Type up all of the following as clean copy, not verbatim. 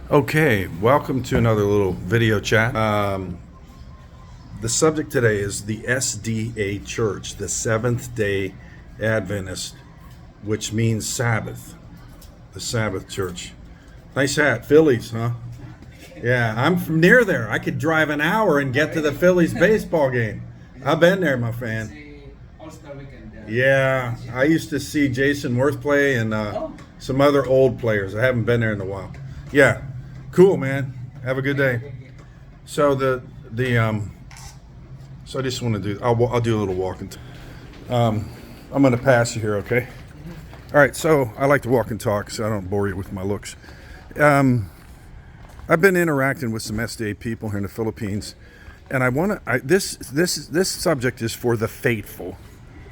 Okay, welcome to another little video chat. The subject today is the SDA Church, the Seventh-day Adventist, which means Sabbath, the Sabbath Church. Nice hat, Phillies, huh? Yeah, I'm from near there. I could drive an hour and get to the Phillies baseball game. I've been there, my fan. Yeah, I used to see Jason Worth play and some other old players. I haven't been there in a while. Yeah. Cool, man. Have a good day. So so I just want to do. I'll do a little walking. I'm going to pass you here, okay? All right. So I like to walk and talk, so I don't bore you with my looks. I've been interacting with some SDA people here in the Philippines, and I want to. This subject is for the faithful,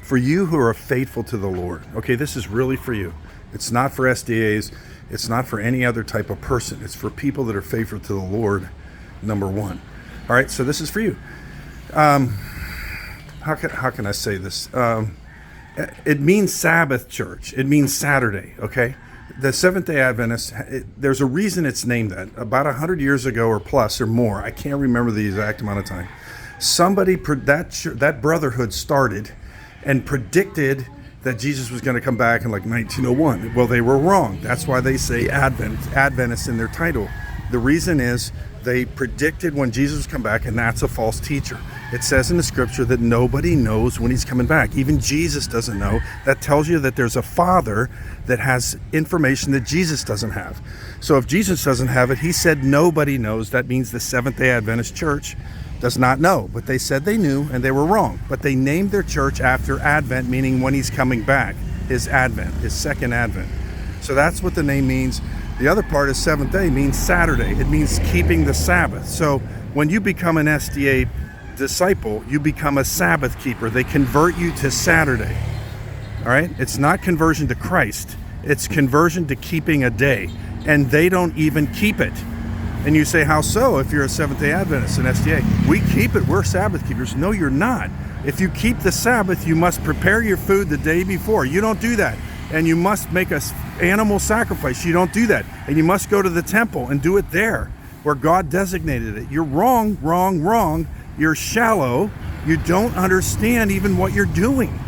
for you who are faithful to the Lord. Okay, this is really for you. It's not for SDAs. It's not for any other type of person. It's for people that are faithful to the Lord, number one. All right, so this is for you. How can I say this? It means Sabbath church. It means Saturday, okay? The Seventh-day Adventist, there's a reason it's named that. About 100 years ago or plus or more, I can't remember the exact amount of time, that brotherhood started and predicted that Jesus was going to come back in like 1901. Well, they were wrong. That's why they say Adventist in their title. The reason is they predicted when Jesus would come back, and that's a false teacher. It says in the scripture that nobody knows when he's coming back. Even Jesus doesn't know. That tells you that there's a Father that has information that Jesus doesn't have. So if Jesus doesn't have it, he said nobody knows. That means the Seventh-day Adventist Church does not know, but they said they knew, and they were wrong. But they named their church after Advent, meaning when he's coming back, his Advent, his second Advent. So that's what the name means. The other part is Seventh Day means Saturday. It means keeping the Sabbath. So when you become an SDA disciple, you become a Sabbath keeper. They convert you to Saturday. All right? It's not conversion to Christ. It's conversion to keeping a day. And they don't even keep it. And you say, how so if you're a Seventh-day Adventist, an SDA? We keep it. We're Sabbath keepers. No, you're not. If you keep the Sabbath, you must prepare your food the day before. You don't do that. And you must make an animal sacrifice. You don't do that. And you must go to the temple and do it there where God designated it. You're wrong, wrong, wrong. You're shallow. You don't understand even what you're doing.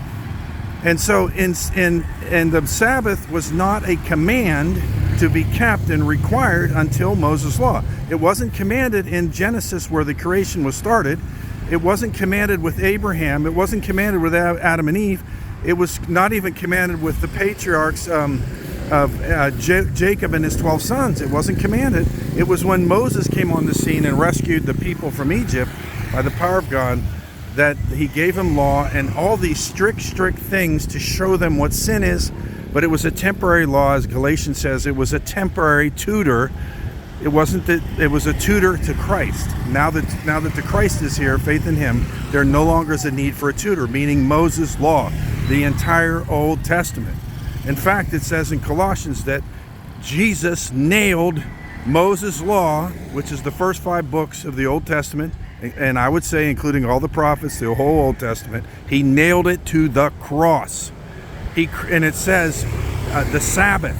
And so and the Sabbath was not a command to be kept and required until Moses' law. It wasn't commanded in Genesis where the creation was started. It wasn't commanded with Abraham. It wasn't commanded with Adam and Eve. It was not even commanded with the patriarchs of Jacob and his 12 sons. It wasn't commanded. It was when Moses came on the scene and rescued the people from Egypt by the power of God that he gave them law and all these strict things to show them what sin is. But it was a temporary law, as Galatians says. It was a temporary tutor. It wasn't that it was a tutor to Christ. Now that the Christ is here, faith in him, there no longer is a need for a tutor, meaning Moses' law, the entire Old Testament. In fact, it says in Colossians that Jesus nailed Moses' law, which is the first 5 books of the Old Testament, and I would say including all the prophets, the whole Old Testament, he nailed it to the cross. And it says the Sabbath,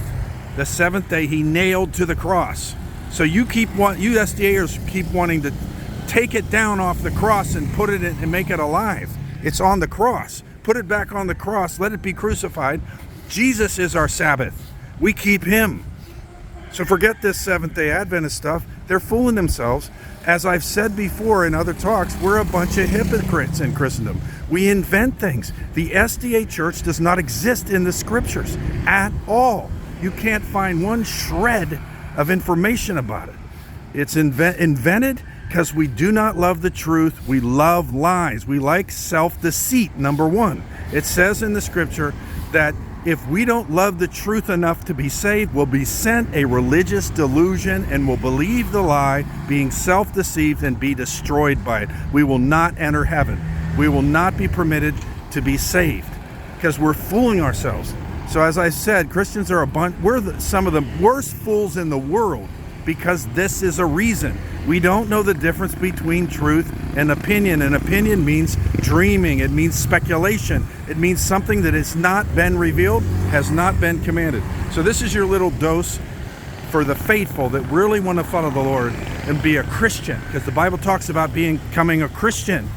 the seventh day, he nailed to the cross. So you SDAers keep wanting to take it down off the cross and put it in and make it alive. It's on the cross. Put it back on the cross. Let it be crucified. Jesus is our Sabbath. We keep him. So forget this Seventh-day Adventist stuff. They're fooling themselves. As I've said before in other talks, we're a bunch of hypocrites in Christendom. We invent things. The SDA Church does not exist in the scriptures at all. You can't find one shred of information about it. It's invented because we do not love the truth. We love lies. We like self-deceit, number one. It says in the scripture that if we don't love the truth enough to be saved, we'll be sent a religious delusion and will believe the lie, being self-deceived and be destroyed by it. We will not enter heaven. We will not be permitted to be saved because we're fooling ourselves. So as I said, Christians are we're some of the worst fools in the world because this is a reason. We don't know the difference between truth and opinion. And opinion means dreaming. It means speculation. It means something that has not been revealed, has not been commanded. So this is your little dose for the faithful that really want to follow the Lord and be a Christian, because the Bible talks about becoming a Christian.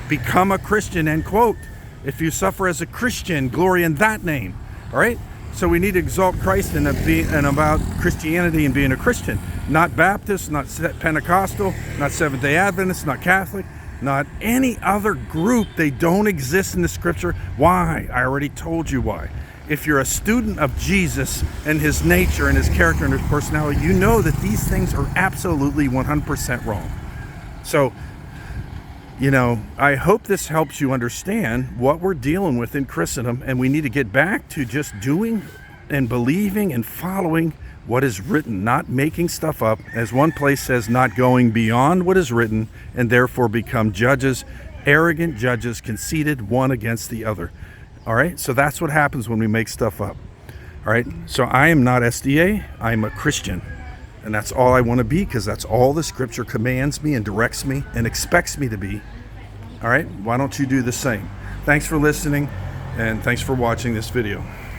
Become a Christian, end quote. If you suffer as a Christian, glory in that name. All right? So we need to exalt Christ and about Christianity and being a Christian. Not Baptist, not Pentecostal, not Seventh-day Adventist, not Catholic, not any other group. They don't exist in the scripture. Why? I already told you why. If you're a student of Jesus and his nature and his character and his personality, you know that these things are absolutely 100% wrong. So, you know, I hope this helps you understand what we're dealing with in Christendom, and we need to get back to just doing and believing and following what is written, not making stuff up. As one place says, not going beyond what is written, and therefore become judges, arrogant judges, conceited, one against the other. All right, so that's what happens when we make stuff up. All right, so I am not SDA, I'm a Christian. And that's all I want to be, because that's all the scripture commands me and directs me and expects me to be. All right, why don't you do the same? Thanks for listening, and thanks for watching this video.